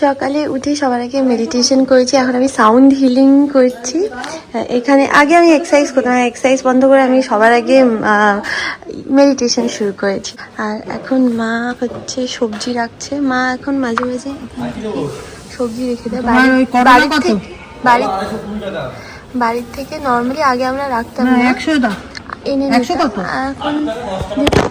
সকালে উঠে সবার আগে মেডিটেশন করেছি, এখন আমি সাউন্ড হিলিং করছি। এখানে আগে আমি এক্সারসাইজ করতাম, এক্সারসাইজ বন্ধ করে আমি সবার আগে মেডিটেশন শুরু করেছি। আর এখন মা হচ্ছে সবজি রাখছে, মা এখন মাঝে মাঝে সবজি রেখে দেয় বাড়ির থেকে নর্মালি আগে আমরা রাখতাম না, এনে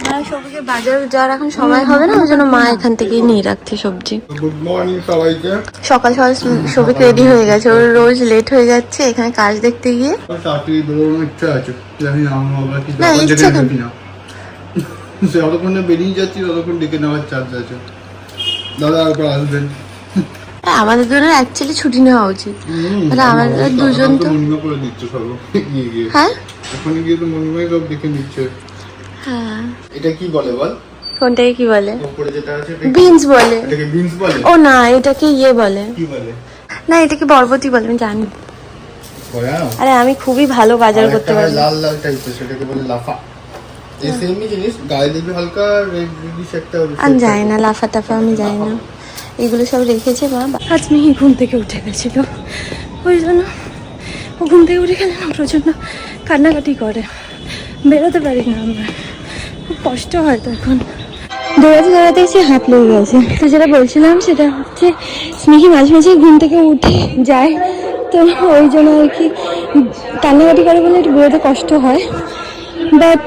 এখন সবজি বাজার যাওয়ার এখন সময় হবে না, ওই জন্য মা এখান থেকেই নিয়ে রাখছে সবজি। গুড মর্নিং সবাইকে। সকাল সকাল সবিক রেডি হয়ে গেছে, ওর রোজ লেট হয়ে যাচ্ছে এখানে কাজ দেখতে গিয়ে। চাকরি বেরোনোর ইচ্ছা আছে, জানি না আমরা কি না, ইচ্ছা কেন? কিনা যতক্ষণ বেরিয়ে যাচ্ছি ততক্ষণ ডেকে নেওয়ার চার্জ আছে। দাদা একবার আসবেন। আমাদের জন্য অ্যাকচুয়ালি ছুটি নেওয়া উচিত, তাহলে আমাদের দুজন তো মহিমা করে দিচ্ছে সব গিয়ে গিয়ে। হ্যাঁ ওখানে গিয়ে তো মহিমাই সব দেখে নিচ্ছে। হ্যাঁ, এটা কি বলে বল? কোনটাকে কি বলে? উপরে যেটা আছে বিনস বলে। এটাকে বিনস বলে? ও না, এটাকে ইয়ে বলে। কি বলে? না, এটাকে বরবটি বলে, আমি জানি। বয়াও। আরে আমি খুবই ভালো বাজার করতে পারি। লাল লাল টাইপের, সেটাকে বলে লাফা। এই সেমই জিনিস, গায়ে দেখবি হালকা রেড রেডিশ একটা। আমি জানি না, লাফা টাফা আমি জানি না, এগুলো সব রেখেছে মা। আজ মেহি ঘুম থেকে উঠে গেছিল, ওই জন্য ও ঘুম থেকে উঠে গেলে না প্রচণ্ড কান্নাকাটি করে, বেরোতে পারি না আমরা, খুব কষ্ট হয় তখন। দৌড়াতে এসে হাত লেগে গেছে। তো যেটা বলছিলাম সেটা হচ্ছে স্নেহি মাঝে মাঝে ঘুম থেকে উঠে যায়, তো ওই জন্য আর কি কান্নাকাটি করে বলে একটু বেরোতে কষ্ট হয়, বাট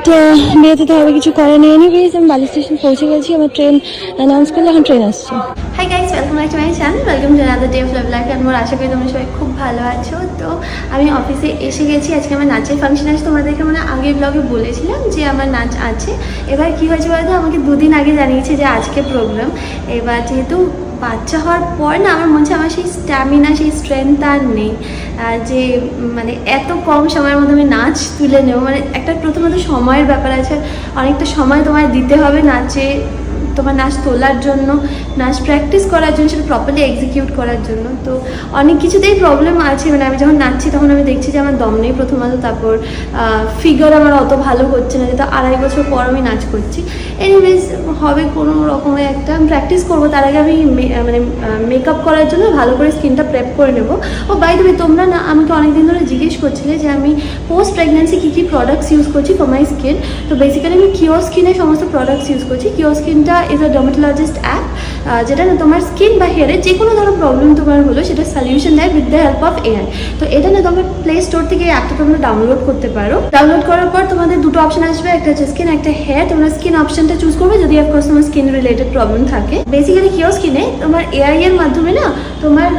বেরোতে তো হবে, কিছু করে নেই। এনিওয়েজ আমি বালি স্টেশন পৌঁছে গেছি, আমার ট্রেন অ্যানাউন্স করলে এখন ট্রেন আসছে। Hi guys, welcome back to my channel, welcome to another day of love life. আমার আশা করি তোমরা সবাই খুব ভালো আছো। তো আমি অফিসে এসে গেছি, আজকে আমার নাচের ফাংশন আছে। তোমাদেরকে মানে আগের ব্লগে বলেছিলাম যে আমার নাচ আছে। এবার কী হয়েছে বলতো, আমাকে দুদিন আগে জানিয়েছে যে আজকে প্রোগ্রাম। এবার যেহেতু বাচ্চা হওয়ার পর না, আমার মনে হচ্ছে আমার সেই স্ট্যামিনা, সেই স্ট্রেংথ আর নেই যে মানে এত কম সময়ের মধ্যে আমি নাচ তুলে নেব। মানে একটা প্রথমত সময়ের ব্যাপার আছে, অনেকটা সময় তোমায় দিতে হবে নাচে, তোমার নাচ তোলার জন্য, নাচ প্র্যাকটিস করার জন্য, সেটা প্রপারলি এক্সিকিউট করার জন্য। তো অনেক কিছুতেই প্রবলেম আছে। মানে আমি যখন নাচছি তখন আমি দেখছি যে আমার দম নেই প্রথমত, তারপর ফিগার আমার অত ভালো হচ্ছে না, যেটা 2.5 বছর পর আমি নাচ করছি। এনিওয়েজ হবে কোনো রকমের একটা প্র্যাকটিস করবো, তার আগে আমি মানে মেকআপ করার জন্য ভালো করে স্কিনটা প্রেপ করে নেবো। ও বাই দ্য ওয়ে, তোমরা না আমাকে অনেকদিন ধরে জিজ্ঞেস করছিলে যে আমি পোস্ট প্রেগনেন্সি কী কী প্রোডাক্টস ইউজ করছি ফর মাই স্কিন। তো বেসিক্যালি আমি কিওর স্কিনের সমস্ত প্রোডাক্টস ইউজ করছি। কিওর স্কিনটা ইজ আ ডার্মাটোলজিস্ট অ্যাপ, যেটা না তোমার স্কিন বা হেয়ারে যে কোনো ধরনের প্রবলেম তোমার হলো সেটা সলিউশন দেয় with the help of AI. তো এটা না তোমার প্লে স্টোর থেকে এই অ্যাপটা তোমরা ডাউনলোড করতে পারো। ডাউনলোড করার পর তোমাদের দুটো অপশন আসবে, একটা হচ্ছে স্কিন, একটা হেয়ার। তোমরা স্কিন অপশনটা চুজ করবে যদি অফকোর্স তোমার স্কিন রিলেটেড প্রবলেম থাকে। বেসিক্যালি কিওর স্কিনে তোমার এআই এর মাধ্যমে না তোমার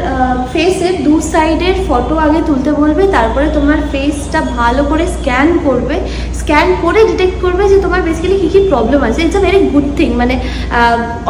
ফেসের দু সাইডের ফটো আগে তুলতে বলবে, তারপরে তোমার ফেসটা ভালো করে স্ক্যান করবে, স্ক্যান করে ডিটেক্ট করবে যে তোমার বেসিক্যালি কী কী প্রবলেম আছে। It's a very good thing. মানে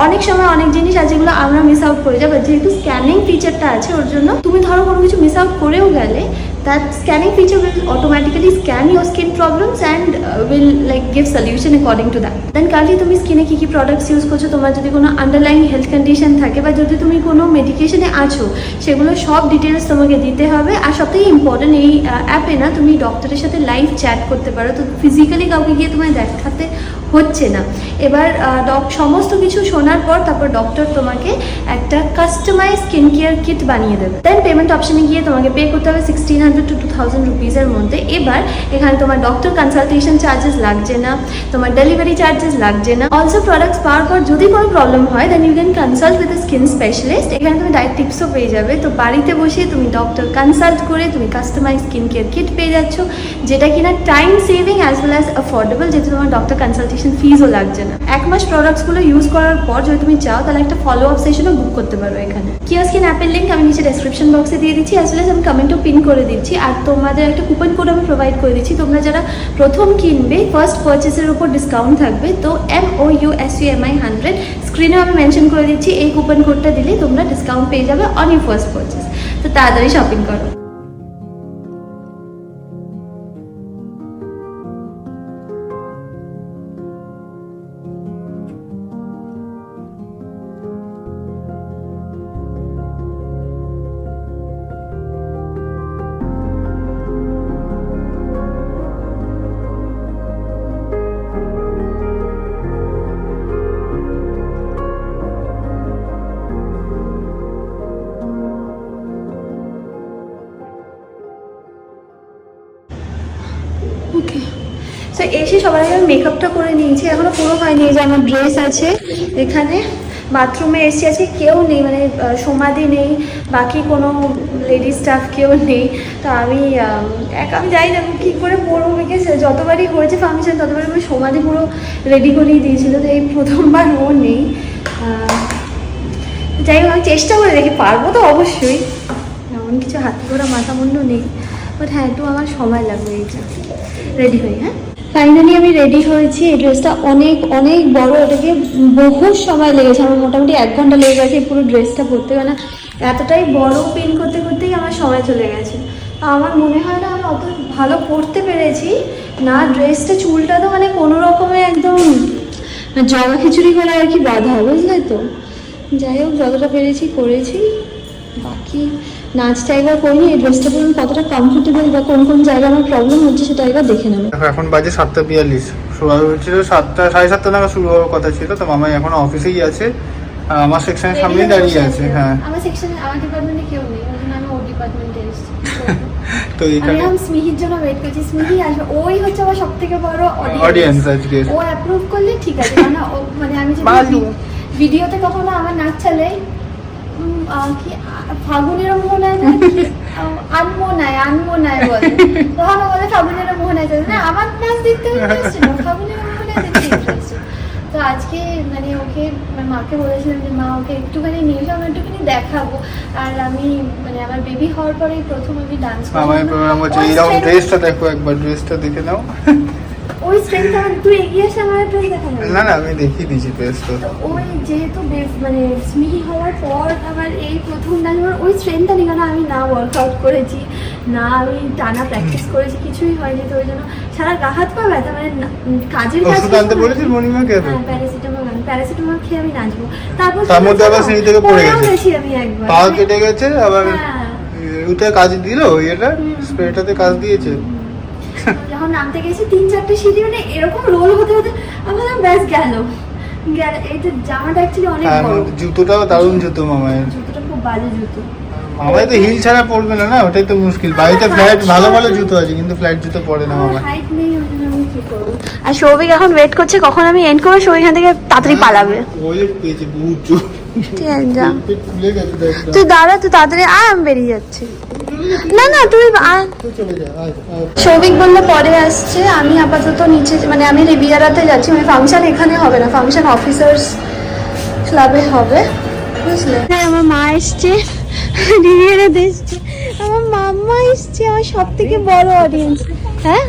অনেক সময় অনেক জিনিস আছে যেগুলো আমরা মিস আউট করে যাই, বাট যেহেতু স্ক্যানিং ফিচারটা আছে ওর জন্য তুমি ধরো কোনো কিছু মিস আউট করেও গেলে, that scanning feature will automatically scan your skin problems and will like give solution according to that. Then কালকে তুমি স্কিনে কী কী প্রোডাক্টস ইউজ করছো, তোমার যদি কোনো আন্ডারলাইং হেলথ কন্ডিশন থাকে বা যদি তুমি কোনো মেডিকেশনে আছো, সেগুলো সব ডিটেলস তোমাকে দিতে হবে। আর সবথেকে ইম্পর্টেন্ট, এই অ্যাপে না তুমি ডক্টরের সাথে লাইভ চ্যাট করতে পারো, তো ফিজিক্যালি কাউকে গিয়ে তোমায় দেখাতে হচ্ছে না। এবার সমস্ত কিছু শোনার পর তারপর ডক্টর তোমাকে একটা কাস্টমাইজ স্কিন কেয়ার কিট বানিয়ে দেবে। দেন পেমেন্ট অপশনে গিয়ে তোমাকে পে করতে হবে 1600 to 2000 রুপিসের মধ্যে। এবার এখানে তোমার ডক্টর কনসালটেশন চার্জেস লাগছে না, তোমার ডেলিভারি চার্জেস লাগছে না। অলসো প্রোডাক্টস পাওয়ার পর যদি কোনো প্রবলেম হয় then you can consult with a skin specialist. এখানে তুমি ডাইরেক্ট টিপসও পেয়ে যাবে। তো বাড়িতে বসে তুমি ডক্টর কনসাল্ট করে তুমি কাস্টমাইজ স্কিন কেয়ার কিট পেয়ে যাচ্ছ, যেটা কিনা time saving as well as affordable, যেহেতু তোমার ডক্টর কনসালটেশন ফিজও লাগছে না। 1 মাস প্রোডাক্টসগুলো ইউজ করার পর যদি তুমি চাও তাহলে একটা ফলো আপ সেশনও বুক করতে পারো এখানে। কিওর স্কিন অ্যাপের লিঙ্ক আমি নিচে ডেসক্রিপশন বক্সে দিয়ে দিচ্ছি, অ্যাজ ওয়েল অ্যাজ আমি কমেন্টও পিন করে দিচ্ছি। আর তোমাদের একটা কুপন কোড আমি প্রোভাইড করে দিচ্ছি, তোমরা যারা প্রথম কিনবে ফার্স্ট পারচেসের উপর ডিসকাউন্ট থাকবে। তো MOUSUMI 100 স্ক্রিনেও আমি মেনশন করে দিচ্ছি, এই কুপন কোডটা দিলে তোমরা ডিসকাউন্ট পেয়ে যাবে অন ইউর ফার্স্ট পারচেস। তো তাড়াতাড়ি শপিং করো। এসে সবার আগে আমি মেকআপটা করে নিয়েছি, এখনো পুরো হয়নি। যে আমার ড্রেস আছে এখানে, বাথরুমে এসে আছে, কেউ নেই, মানে সমাধি নেই, বাকি কোনো লেডিস স্টাফ কেউ নেই। তো আমি আমি জানি না কী করে পরবো, বিকজ যতবারই হয়েছে ফাংশন ততবারই আমি সমাধি পুরো রেডি করেই দিয়েছিল, তো এই প্রথমবার ও নেই। যাই হোক আমি চেষ্টা করে দেখি, পারবো তো অবশ্যই, এমন কিছু হাতে করা মাথা মুন্ডু নেই, বাট হ্যাঁ একটু আমার সময় লাগবে এইটা রেডি হই। হ্যাঁ ফাইনালি আমি রেডি হয়েছি। এই ড্রেসটা অনেক অনেক বড়, এটাকে বহু সময় লেগেছে আমার, মোটামুটি 1 ঘন্টা লেগে গেছে এই পুরো ড্রেসটা পরতে, না এতটাই বড় পিন করতে করতেই আমার সময় চলে গেছে। আমার মনে হয় না আমি অত ভালো পরতে পেরেছি না। ড্রেসটা চুলটা তো মানে কোনো রকমে একদম জগা খিচুড়ি করে আর কি বাঁধা, বুঝলে তো। যাই হোক যতটা পেরেছি করেছি, বাকি নাচটা একবার করিনি। এই ড্রেসটা পরে কতটা কমফোর্টেবল বা কোন কোন জায়গায় আমার প্রবলেম হচ্ছে সেটা একবার দেখে নেবো। এখন বাজে 7:42, শুরু হয়েছিল 7টা 7:30 নাগাদ শুরু হওয়ার কথা ছিল। তো মামাই এখন অফিসেই আছে, আমার সেকশনের সামনেই দাঁড়িয়ে আছে। হ্যাঁ আমার সেকশনে, আমার ডিপার্টমেন্টে কেউ নেই, ওই জন্য আমি ও ডিপার্টমেন্টে এসেছি। তো এখানে আমি স্মিহির জন্য ওয়েট করছি, স্মিহি আসবে, ওই হচ্ছে আমার সব থেকে বড় অডিয়েন্স আজকে। ও অ্যাপ্রুভ করলে ঠিক আছে, কারণ মানে আমি যদি ভিডিওতে কখনো আমার নাচ চালাই কি ফাগুনের মোহনায় না আনমোনায় বলে, তখন বলে ফাগুনের মোহনায় চলে না, আমার নাচ দেখতে ইন্টারেস্ট না, ফাগুনের মোহনায় দেখতে ইন্টারেস্ট। তো আজকে মানে ওকে মাকে বলেছিলাম যে মা ওকে একটুখানি নিয়ে এসে আমরা একটুখানি দেখাবো। আর আমি মানে আমার বেবি হওয়ার পরেই প্রথম আমি ডান্স করছি। ড্রেসটা দেখো একবার, ড্রেসটা দেখে নাও। ওই স্ট্রেংথ আমার, তুই এগিয়ে আসলে আমার ড্রেস দেখা যাবে না, আমি দেখিয়ে দিয়েছি ড্রেসটা। ওই যেহেতু মানে স্মিহি হওয়ার পর আমার এই প্রথম ডান্স, ওই স্ট্রেংথটা নেই, কারণ আমি না ওয়ার্কআউট করেছি, না আমি টানা প্র্যাকটিস করেছি, কিছুই হয়নি। তো ওই জন্য সারা গা হাত পা ব্যথা, মানে কাজের কাজ প্যারাসিটামল খেয়ে আমি নাচবো। তারপর সিঁড়ি থেকে পড়ে গেছি আমি একবার, পা কেটে গেছে, আবার ওইটা কাজ দিল, এটা স্প্রেটাতে কাজ দিয়েছে। যখন নামতে গেছি 3-4টে সিঁড়ি, মানে এরকম রোল হতে হতে আমার ব্যাস গেল। এইটা জামাটা অ্যাকচুয়ালি অনেক বড়, জুতোটাও দারুণ জুতো মামায়ের, জুতোটা খুব বাজে জুতো। মামাই তো হিল ছাড়া পরবে না, না ওটাই তো মুশকিল। বাড়িতে ফ্ল্যাট ভালো ভালো জুতো আছে, কিন্তু ফ্ল্যাট জুতো পরে না মামা। হাইট নেই, আমি কি করব। আর সৌভিক এখন ওয়েট করছে কখন আমি এন্ড করব, সৌভিক এখান থেকে তাড়াতাড়ি পালাবে। ওই পেয়েছে বহুত জোর, ঠিক আছে যা, তুই দাঁড়া, তুই তাড়াতাড়ি আয়, আমি বেরিয়ে যাচ্ছি। না তুই সৌভিক বললে পরে আসছে, আমি আপাতত নিচে, মানে আমি রিভিয়ারাতে যাচ্ছি, মানে ফাংশন এখানে হবে না, ফাংশন অফিসার্স ক্লাবে হবে, বুঝলে। আমার মা এসছে, রিভিয়ারাতে এসছে, আমার মাম্মা এসছে, আমার সব থেকে বড় অডিয়েন্স। হ্যাঁ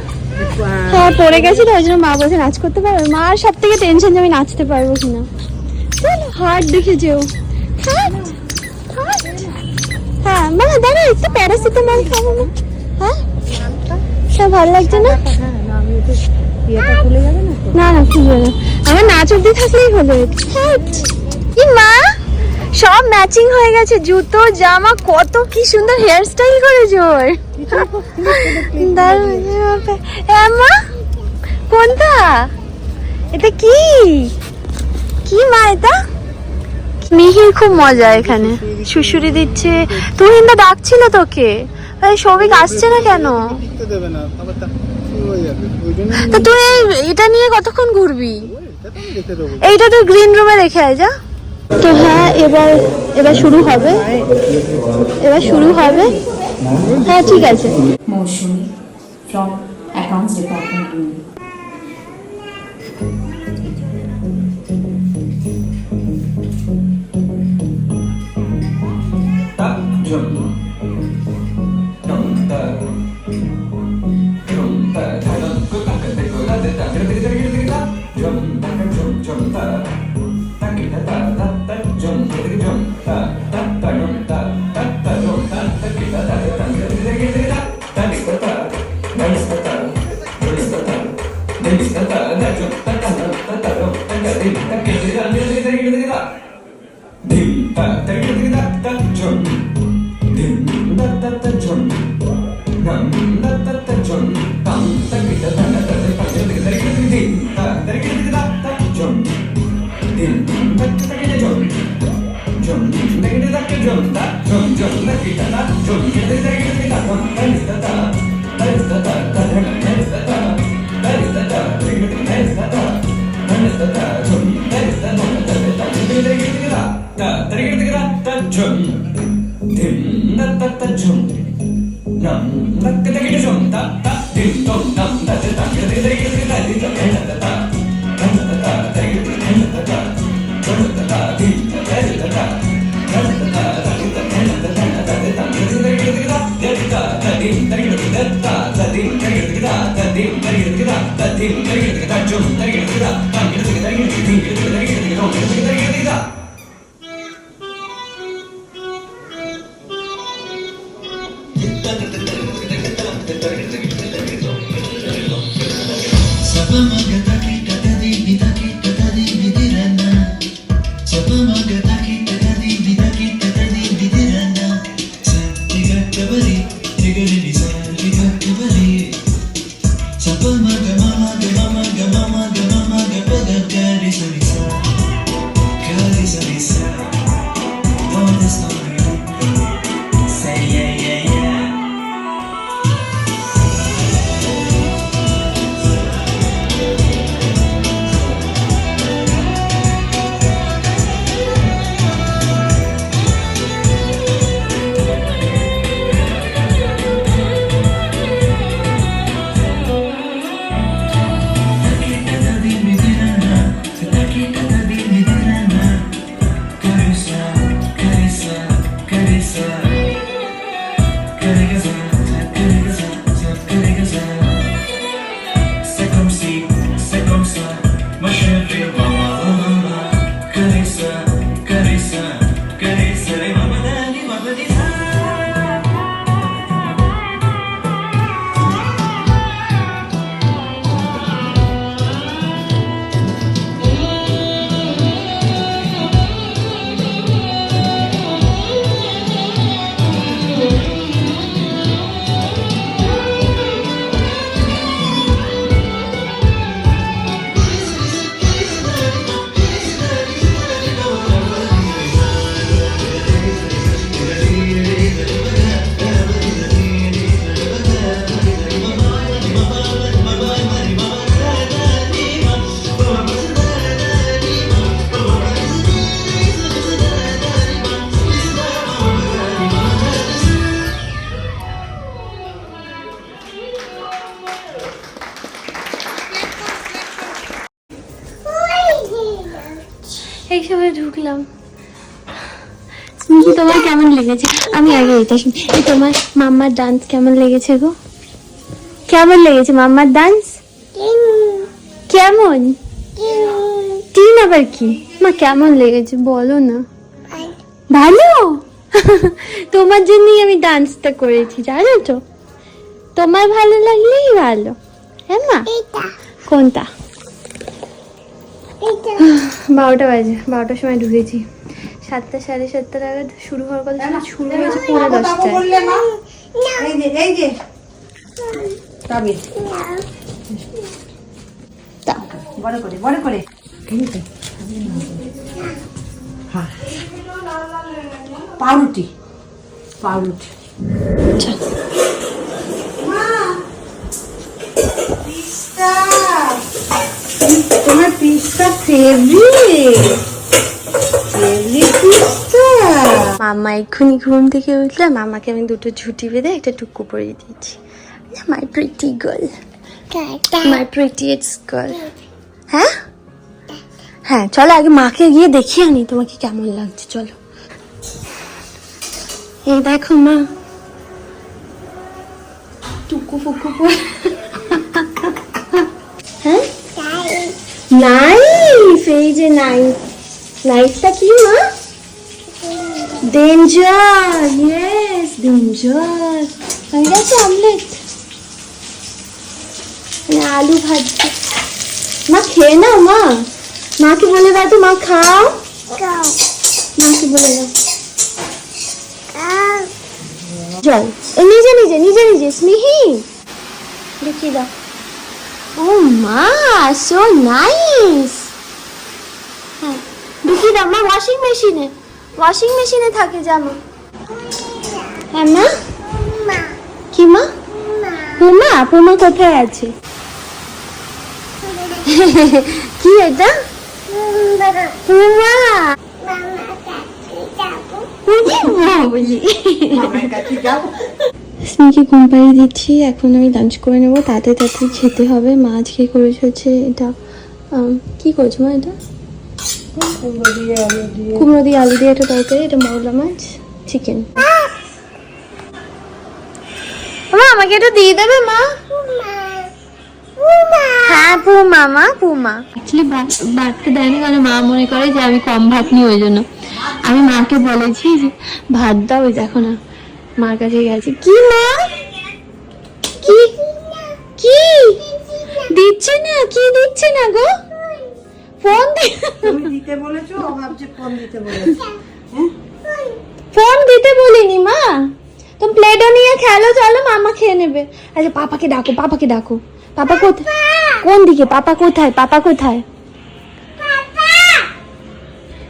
পড়ে গেছি তো, ওই জন্য মা বলছে নাচ করতে পারবে। মার সব থেকে টেনশন যে আমি নাচতে পারবো কিনা। চলো হার্ট দেখে যেও, হ্যাঁ মানে দাঁড়া একটু প্যারাসিটামল খাবো না। হ্যাঁ সব ভালো লাগছে না, না খুলবে না, আমার নাচ অব্দি থাকলেই হলো। কি মা সব ম্যাচিং হয়ে গেছে, জুতো জামা, কত কি সুন্দর হেয়ার স্টাইল করেছো ওর। মা কোনটা এটা, কি মা এটা? মিহির খুব মজা এখানে, শুশুরি দিচ্ছে। তুহিনদা ডাকছিল তোকে, সৌভিক আসছে না কেন? তো তুই এটা নিয়ে কতক্ষণ ঘুরবি? এইটা তো গ্রিন রুমে রেখে আয় যা। তো হ্যাঁ এবার শুরু হবে, হ্যাঁ ঠিক আছে। মৌসুমী from accounts department room. ঝুম ধিম দা দা দা ঝুম নাম দা দা দা ঝুম দা দা ধিম দম নাম দা দা দা দা দা দা ধিম দম দা দা দা এই সময় ঢুকলাম। স্মিহি, তোমার কেমন লেগেছে? আমি আগে এটা শুনি। এই তোমার মাম্মার ডান্স কেমন লেগেছে গো? কেমন লেগেছে মাম্মার ডান্স? কেমন? তিন আবার কি? মা কেমন লেগেছে বলো না। ভালো। তোমার জন্যই আমি ডান্সটা করেছি, জানো তো। তোমার ভালো লাগলেই ভালো। হ্যাঁ মা? কোনটা? 12টা বাজে, 12টার সময় ঢুকেছি। 7টা সাড়ে 7টা নাগাদ শুরু হওয়ার কথা ছিল, শুরু হয়েছে 10:30টায়। পাউরুটি পাউরুটি তোমার পিস্তা ফেভারিট পিস্তা। মাম্মা এক্ষুনি ঘুম থেকে উঠলে মামাকে আমি দুটো ঝুটি বেঁধে একটা টুকু পরিয়ে দিয়েছি। মাই প্রিটি গার্ল, মাই প্রিটিয়েস্ট গার্ল। হ্যাঁ হ্যাঁ, চলো আগে মাকে গিয়ে দেখিয়ে আনি তোমাকে কেমন লাগছে। চলো। এই দেখো মা, টুকু ফুকু পরে। হ্যাঁ, নাইফ। এই যে নাইফ। নাইফটা কি মা? ডেঞ্জার। Yes, danger. হয়ে গেছে অমলেট। আলু ভাজছে। মা খেয়ে নাও। মা, মাকে বলে দাও তো, মা খাও। মাকে বলে দাও। চল, নিজে নিজে নিজে নিজে। স্মিহি, দেখিয়ে দাও। ও মা, সো নাইস। হ্যাঁ, ঢুকিয়ে দাও মা। ওয়াশিং মেশিনে থাকে জামা। হ্যাঁ মা। কি মা? পুমা? পুমা কোথায় আছে? কি এটা? পুমা। বলি মামার কাছে যাও। স্মিকে ঘুম পাড়িয়ে দিচ্ছি, এখন আমি লাঞ্চ করে নেবো, তাড়াতাড়ি খেতে হবে। মা আজকে করেছে হচ্ছে এটা কি করছো মা? এটা কুমড়ো দিয়ে আলু দিয়ে একটা তরকারি, এটা মৌলা মাছ, চিকেন। মা আমাকে এটা দিয়ে দেবে মা? হ্যাঁ পুমা মা, পুমা। অ্যাকচুয়ালি ভাতটা দেয় না, কারণ মা মনে করে যে আমি কম ভাত নিই, ওই জন্য আমি মাকে বলেছি যে ভাত দাও। ওই দেখো না মার কাছে গেছে। কি মা? কি কি দিচ্ছে না? কি দিচ্ছে না গো? ফোন তুমি দিতে বলেছো, ও ভাবছে ফোন দিতে বলেছো। ফোন দিতে বলিনি মা, তুমি প্লেটও নিয়ে খেলো, চলো মামা খেয়ে নেবে। আচ্ছা পাপাকে ডাকো, পাপাকে ডাকো। পাপা কোথায়? কোন দিকে? পাপা কোথায়? পাপা কোথায়?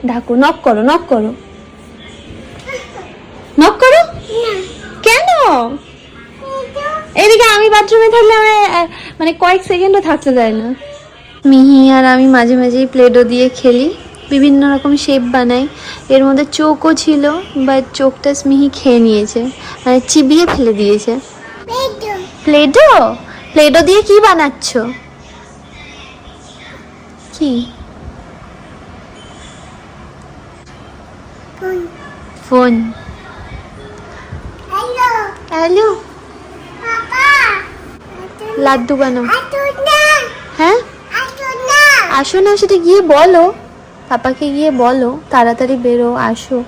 ডাকো, নক করো, নক করো, নক করো। কেন? এদিকে আমি বাথরুমে থাকলে মানে কয়েক সেকেন্ডও থাকতে যায় না। মিহি আর আমি মাঝে মাঝেই প্লেডো দিয়ে খেলি, বিভিন্ন রকম শেপ বানাই। এর মধ্যে চোখও ছিল, বাট চোখটা মিহি খেয়ে নিয়েছে, মানে চিবিয়ে ফেলে দিয়েছে। প্লেডো? প্লেডো দিয়ে কি বানাচ্ছ? কি? ফোন। হ্যালো লাড্ডু বানাও। হ্যাঁ আসো না, সেটা গিয়ে বলো, পাপাকে গিয়ে বলো তাড়াতাড়ি বেরো, আসো।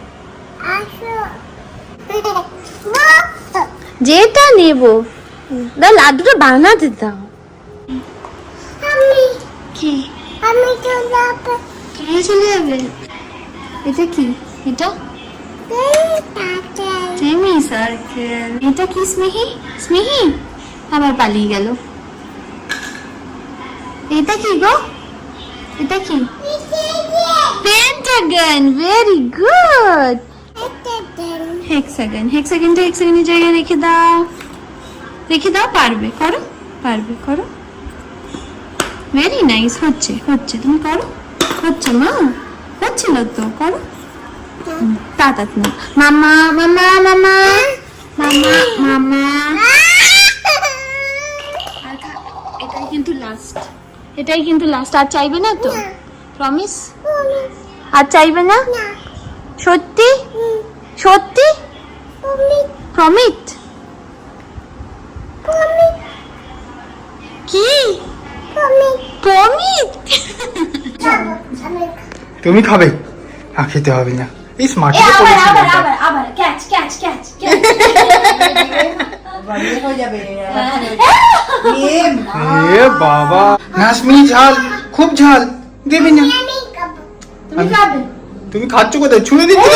যেটা নেবো দাও, লাড্ডুটা বানাতে দাও। কি? তুমি চলে যাবে? এটা কি? এটা সেমি সার্কেল। এটা কি স্মিহি? স্মিহি আবার পালিয়ে গেল। এটা কি গো? এটা কি? পেন্টাগন। Very good. হেক্সাগন। হেক্সাগনটা হেক্সাগনের জায়গায় রেখে দাও, রেখে দাও। পারবে, করো, পারবে, করো। Very nice. হচ্ছে হচ্ছে, তুমি করো। হচ্ছে মা, হচ্ছিল তো, করো। তাড়াতাড়ি না। মামা মামা মামা মামা মামা। এটাই কিন্তু লাস্ট, এটাই কিন্তু লাস্ট। আর চাইবে না তো? প্রমিস? আর চাইবে না? সত্যি সত্যি? প্রমিট? কি প্রমিট? তুমি খাবে? খেতে হবে না। এই স্মার্ট আবার ক্যাচ ক্যাচ ক্যাচ। হয়ে যাবে। এ বাবা, নাসমি ঝাল, খুব ঝাল, দেবে না। তুমি খাবে? তুমি খাচ্ছ কোথায়? ছুঁড়ে দিচ্ছ।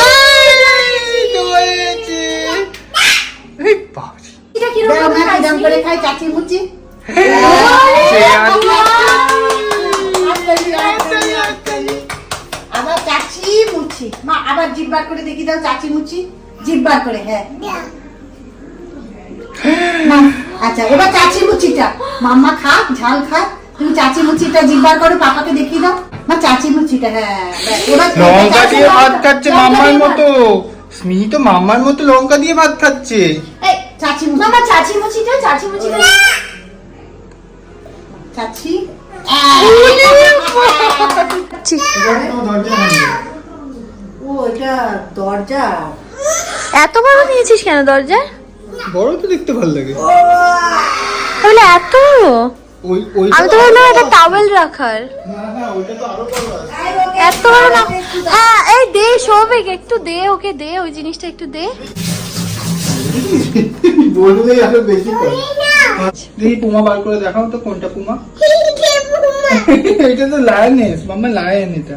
এটা কি রকম দাম করে খাই চাচি মুচি। আবার চাচি মুচি। মা আবার জিব্বার করে দেখি দাও, চাচি মুচি জিব্বার করে। হ্যাঁ না, আচ্ছা এবার চাচি মুচিটা মাম্মা খা, ঝাল খা। তুমি চাচি মুচিটা জিব্বার করো, পাপাকে দেখিয়ে দাও। মা চাচি মুচিটা। হ্যাঁ এবার লঙ্কা দিয়ে ভাত খাচ্ছে মাম্মার মতো। স্মিহি তো মাম্মার মতো লঙ্কা দিয়ে ভাত খাচ্ছে। এই চাচি মুচি। মামা চাচি মুচিটা, চাচি মুচিটা। চাচি ও এটা দরজা। এত বড় নিয়েছিস কেন দরজা? বড় তো দেখতে ভালো লাগে। তাহলে এত বড়? ওই আমি তো ভাবলাম একটা টাওয়েল রাখার। না ওইটা তো আরো বড় আছে। এত বড় না। হ্যাঁ এই দে সৌভিক, একটু দে ওকে, দে ওই জিনিসটা একটু দে। বললেই আরো বেশি করে। দেখি পুমা বার করে দেখাও তো, কোনটা পুমা? এটা তো লায়নেস, মাম্মা লায়ন। এটা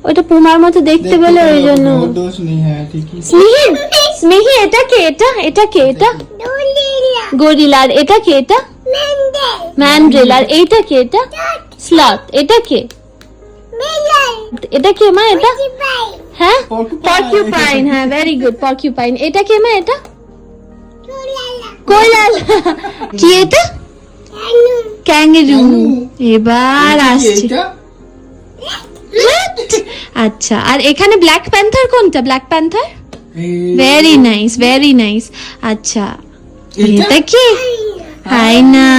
ওইটা পুমার মতো দেখতে বলে ওই জন্য। দোষ নেই। হ্যাঁ ঠিকই। স্মিহি স্মিহি এটা কে? এটা কে? এটা গরিলা। আর এটা কে? এটা ম্যান্ড্রেল। আর এইটা কে? এটা স্লথ। এটা কে? এটা কে মা? এটা হ্যাঁ পর্কিউপাইন। হ্যাঁ ভেরি গুড, পর্কিউপাইন। এটা কে মা? এটা কোলাল। কি এটা? ক্যাঙ্গারু। এবার আসছে। আচ্ছা আর এখানে ব্ল্যাক প্যান্থার কোনটা? Black panther very nice, very nice. আচ্ছা এটা কি? হাই না,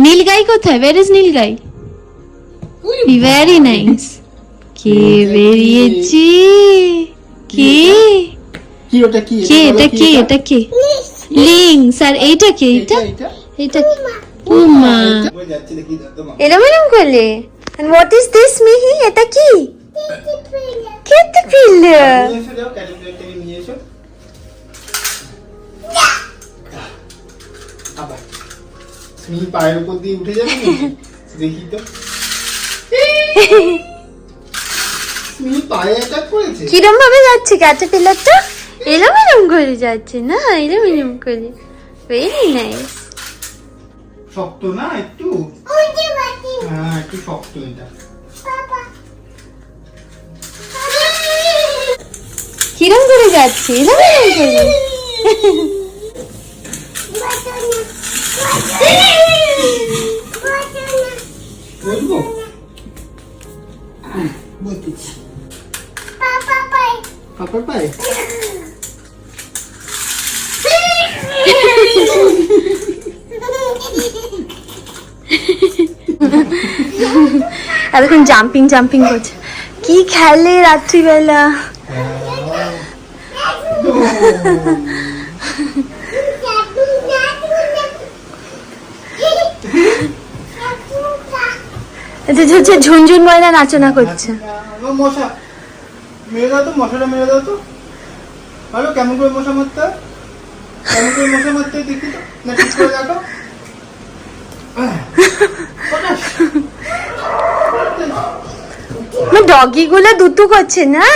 নীলগাই কোথায়? Where is nilgai? Very nice. কে বেরিয়েছি? কে কি ওটা কি? কে এটা? কে এটা? কে? লিং স্যার। এইটা কে? এটা এটা উমা যাচ্ছে দেখি তোমার এরম এরম করলে। And what is this, মিহি? এটা কি? ক্যাটারপিলার। নিয়ে এসো, যাও ক্যাটারপিলারটাকে নিয়ে এসো। আবার তুমি পায়ের উপর দিয়ে উঠে যাবে নাকি? দেখি তো। তুমি পায়ে অ্যাটাক করেছে? কিরম ভাবে যাচ্ছে ক্যাটারপিলারটা? এরম এরম করে যাচ্ছে না, এরম এরম করে। Very nice. শক্ত না একটু? হ্যাঁ একটু শক্ত এটা। কিরম করে যাচ্ছে? এরম এরম করে। বলবো? বলতেছি পাপার পায়ে। এতক্ষণ জাম্পিং জাম্পিং করছে। কি খেলে রাত্রিবেলা? ঝুনঝুন ময়না নাচনা করছে। মশা মেরে দাও তো, মশাটা মেরে দাও তো। ভালো কেমন করে মশা মারতে হয়? কেমন করে মশা মারতে হয় দেখি তো, না ঠিক করে দেখো। ডগি গুলো দুতু করছে না?